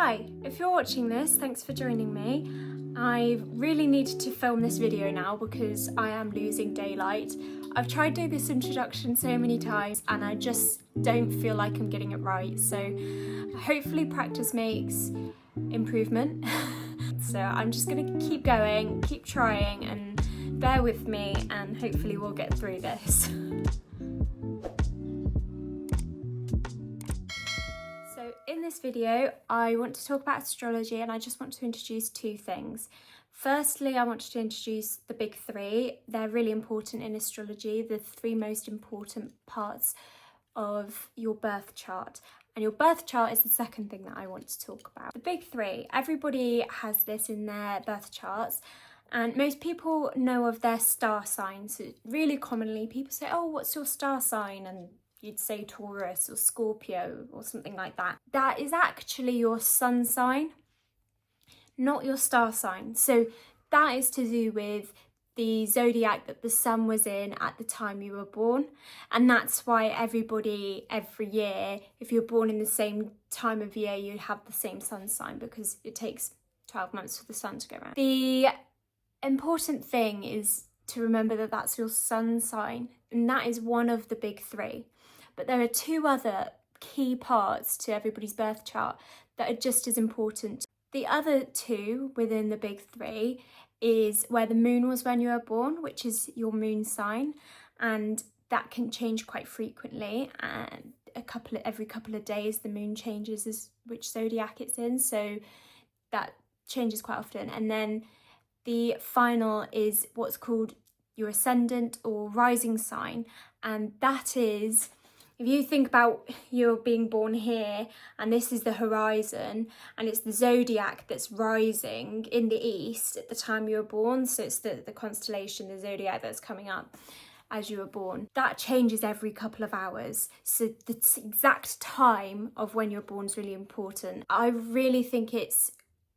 Hi, if you're watching this, thanks for joining me. I really needed to film this video now because I am losing daylight. I've tried doing this introduction so many times and I just don't feel like I'm getting it right. So hopefully practice makes improvement. So I'm just gonna keep going, keep trying, and bear with me, and hopefully we'll get through this. So in this video, I want to talk about astrology, and I just want to introduce two things. Firstly, I want to introduce the big three. They're really important in astrology, the three most important parts of your birth chart. And your birth chart is the second thing that I want to talk about. The big three, everybody has this in their birth charts, and most people know of their star signs. So really commonly people say, oh, what's your star sign? And you'd say Taurus or Scorpio or something like that. That is actually your sun sign, not your star sign. So that is to do with the zodiac that the sun was in at the time you were born. And that's why everybody, every year, if you're born in the same time of year, you have the same sun sign, because it takes 12 months for the sun to go around. The important thing is to remember that that's your sun sign, and that is one of the big three. But there are two other key parts to everybody's birth chart that are just as important. The other two within the big three is where the moon was when you were born, which is your moon sign, and that can change quite frequently, and every couple of days the moon changes as which zodiac it's in, so that changes quite often. And then the final is what's called your ascendant or rising sign, and that is, if you think about you being born here and this is the horizon and it's the zodiac that's rising in the east at the time you were born, so it's the constellation, the zodiac that's coming up as you were born, that changes every couple of hours. So the exact time of when you're born is really important. I really think it's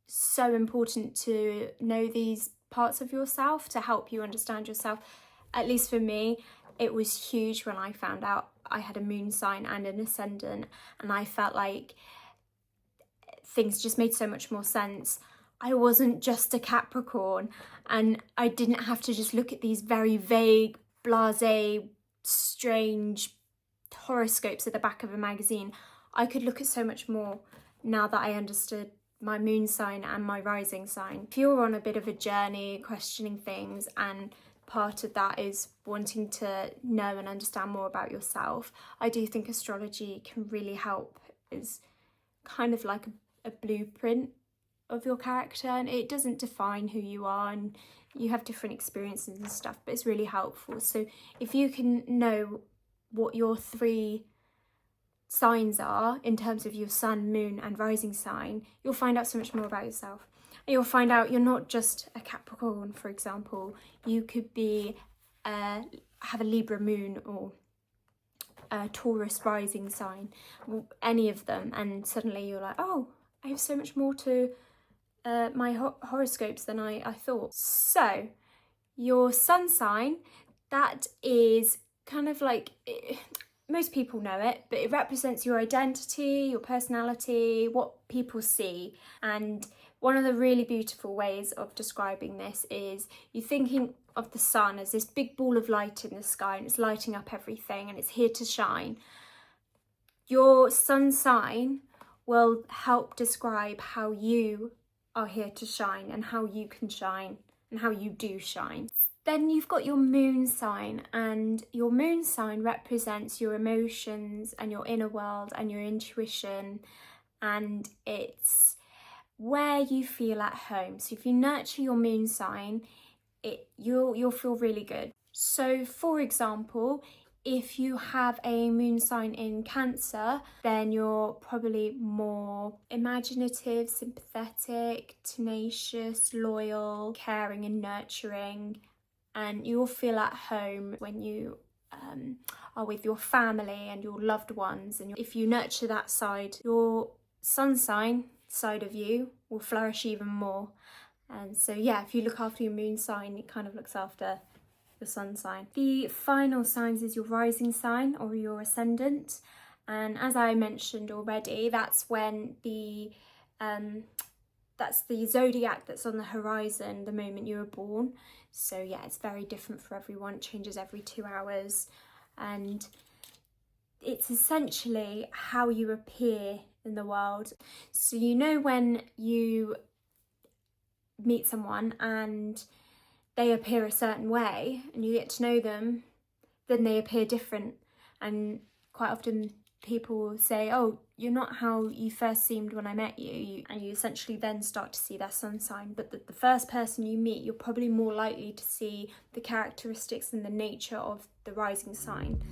so important to know these parts of yourself to help you understand yourself. At least for me, it was huge when I found out I had a moon sign and an ascendant, and I felt like things just made so much more sense. I wasn't just a Capricorn, and I didn't have to just look at these very vague, blasé, strange horoscopes at the back of a magazine. I could look at so much more now that I understood my moon sign and my rising sign. If you're on a bit of a journey questioning things, and part of that is wanting to know and understand more about yourself, I do think astrology can really help. Is kind of like a blueprint of your character, and it doesn't define who you are, and you have different experiences and stuff, but it's really helpful. So if you can know what your three signs are in terms of your sun, moon and rising sign, you'll find out so much more about yourself. And you'll find out you're not just a Capricorn, for example. You could be have a Libra moon or a Taurus rising sign, any of them, and suddenly you're like, oh, I have so much more to my horoscopes than I thought. So your sun sign, that is kind of like, most people know it, but it represents your identity, your personality, what people see. And one of the really beautiful ways of describing this is you're thinking of the sun as this big ball of light in the sky, and it's lighting up everything and it's here to shine. Your sun sign will help describe how you are here to shine and how you can shine and how you do shine. Then you've got your moon sign, and your moon sign represents your emotions and your inner world and your intuition, and it's where you feel at home. So if you nurture your moon sign, you'll feel really good. So for example, if you have a moon sign in Cancer, then you're probably more imaginative, sympathetic, tenacious, loyal, caring and nurturing, and you'll feel at home when you are with your family and your loved ones. And if you nurture that side, your sun sign side of you will flourish even more. And so yeah, if you look after your moon sign, it kind of looks after the sun sign. The final signs is your rising sign or your ascendant, and as I mentioned already, that's when the That's the zodiac that's on the horizon the moment you were born. So yeah, it's very different for everyone. It changes every 2 hours, and it's essentially how you appear in the world. So you know, when you meet someone and they appear a certain way and you get to know them, then they appear different. And quite often people will say, oh, you're not how you first seemed when I met you. And you essentially then start to see their sun sign. But the first person you meet, you're probably more likely to see the characteristics and the nature of the rising sign.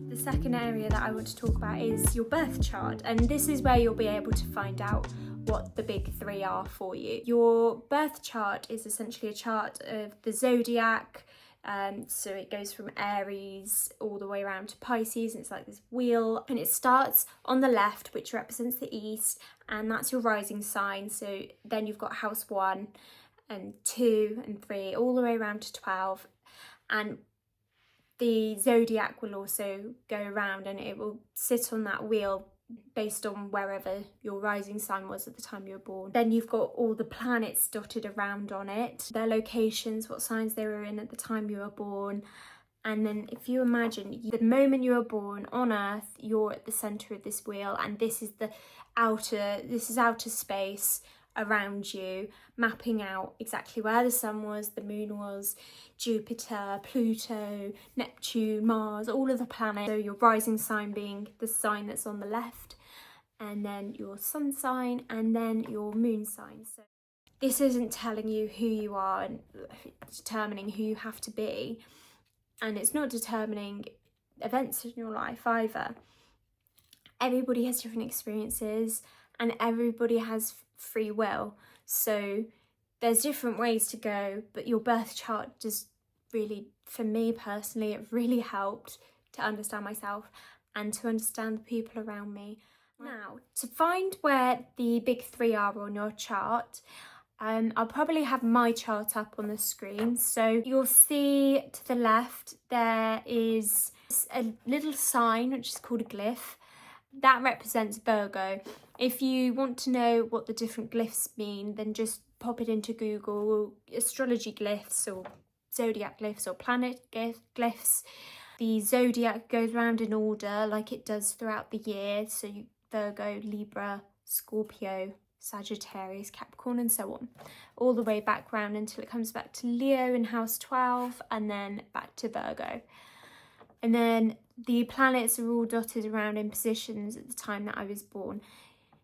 The second area that I want to talk about is your birth chart, and this is where you'll be able to find out what the big three are for you. Your birth chart is essentially a chart of the zodiac, so it goes from Aries all the way around to Pisces, and it's like this wheel, and it starts on the left, which represents the east, and that's your rising sign. So then you've got house 1 and 2 and 3 all the way around to 12, and the zodiac will also go around and it will sit on that wheel based on wherever your rising sign was at the time you were born. Then you've got all the planets dotted around on it, their locations, what signs they were in at the time you were born. And then if you imagine the moment you were born on Earth, you're at the centre of this wheel, and this is outer space around you, mapping out exactly where the sun was, the moon was, Jupiter, Pluto, Neptune, Mars, all of the planets. So your rising sign being the sign that's on the left, and then your sun sign, and then your moon sign. So this isn't telling you who you are and determining who you have to be, and it's not determining events in your life either. Everybody has different experiences and everybody has free will, so there's different ways to go, but your birth chart just really, for me personally, it really helped to understand myself and to understand the people around me. Now, to find where the big three are on your chart, I'll probably have my chart up on the screen. So you'll see to the left there is a little sign which is called a glyph. That represents Virgo. If you want to know what the different glyphs mean, then just pop it into Google, astrology glyphs or zodiac glyphs or planet glyphs. The zodiac goes round in order like it does throughout the year. So Virgo, Libra, Scorpio, Sagittarius, Capricorn, and so on, all the way back round until it comes back to Leo in house 12 and then back to Virgo. And then the planets are all dotted around in positions at the time that I was born.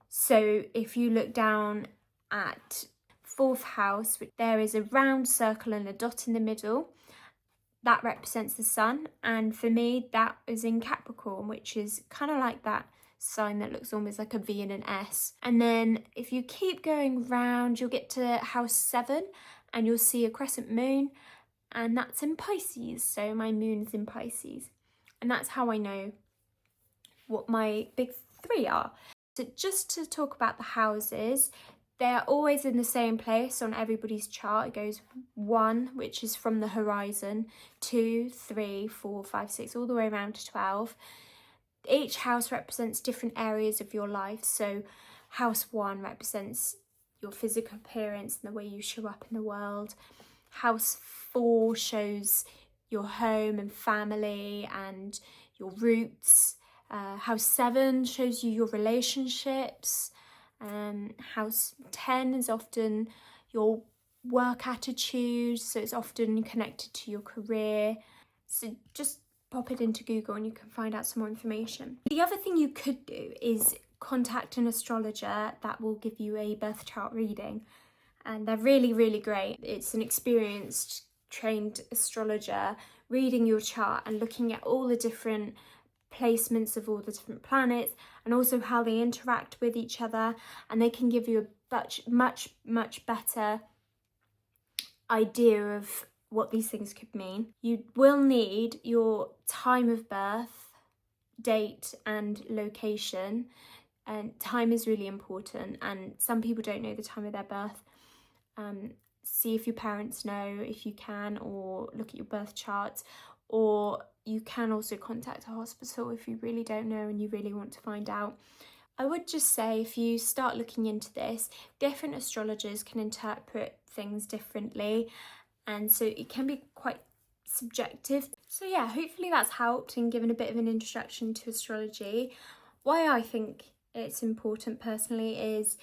So if you look down at 4th house, there is a round circle and a dot in the middle. That represents the sun, and for me that is in Capricorn, which is kind of like that sign that looks almost like a V and an S. And then if you keep going round, you'll get to house 7 and you'll see a crescent moon, and that's in Pisces. So my moon is in Pisces, and that's how I know what my big three are. So just to talk about the houses, they're always in the same place on everybody's chart. It goes 1, which is from the horizon, 2, 3, 4, 5, 6, all the way around to 12. Each house represents different areas of your life. So house 1 represents your physical appearance and the way you show up in the world. House 4 shows your home and family and your roots. House 7 shows you your relationships. House 10 is often your work attitude, so it's often connected to your career. So just pop it into Google and you can find out some more information. The other thing you could do is contact an astrologer that will give you a birth chart reading, and they're really, really great. It's an experienced, trained astrologer reading your chart and looking at all the different placements of all the different planets and also how they interact with each other, and they can give you a much better idea of what these things could mean. You will need your time of birth, date and location, and time is really important, and some people don't know the time of their birth. See if your parents know if you can, or look at your birth chart, or you can also contact a hospital if you really don't know and you really want to find out. I would just say, if you start looking into this, different astrologers can interpret things differently, and so it can be quite subjective. So yeah, hopefully that's helped and given a bit of an introduction to astrology. Why I think it's important personally is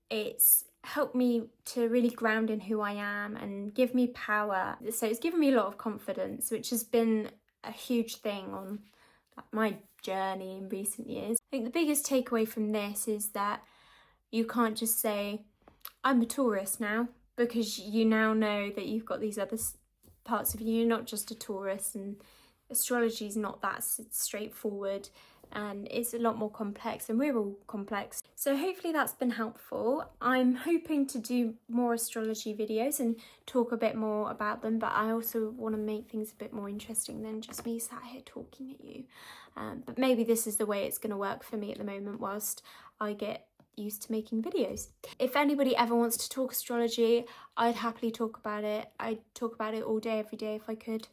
it's helped me to really ground in who I am and give me power. So it's given me a lot of confidence, which has been a huge thing on my journey in recent years. I think the biggest takeaway from this is that you can't just say, I'm a Taurus now, because you now know that you've got these other parts of you. You're not just a Taurus, and astrology is not that straightforward, and it's a lot more complex, and we're all complex. So hopefully that's been helpful. I'm hoping to do more astrology videos and talk a bit more about them, but I also want to make things a bit more interesting than just me sat here talking at you. But maybe this is the way it's going to work for me at the moment whilst I get used to making videos. If anybody ever wants to talk astrology, I'd happily talk about it. I'd talk about it all day, every day if I could,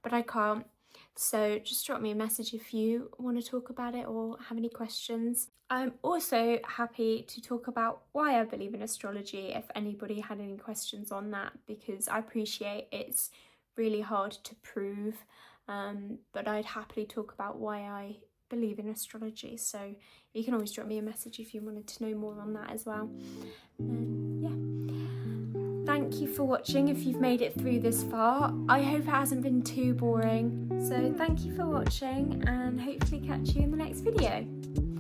but I can't. So just drop me a message if you want to talk about it or have any questions. I'm also happy to talk about why I believe in astrology if anybody had any questions on that, because I appreciate it's really hard to prove, but I'd happily talk about why I believe in astrology. So you can always drop me a message if you wanted to know more on that as well. And yeah, thank you for watching if you've made it through this far. I hope it hasn't been too boring. So thank you for watching, and hopefully catch you in the next video.